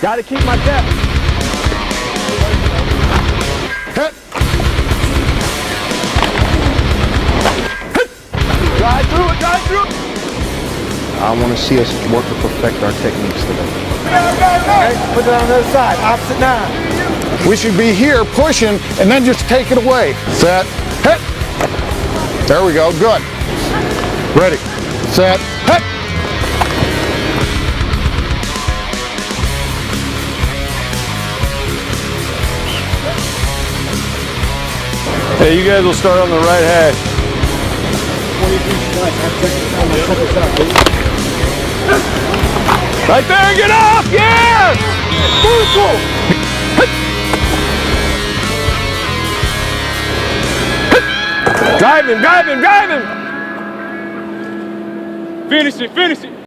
Gotta keep my depth. Hit. Drive through it, drive through it. I want to see us work to perfect our techniques today. Okay, put it on the other side, opposite 9. We should be here pushing and then just take it away. Set, hit. There we go, good. Ready, set, hit. Hey, you guys will start on the right hash. Right there, get off! Yeah! Beautiful! Drive him, drive him, drive him! Finish it, finish it!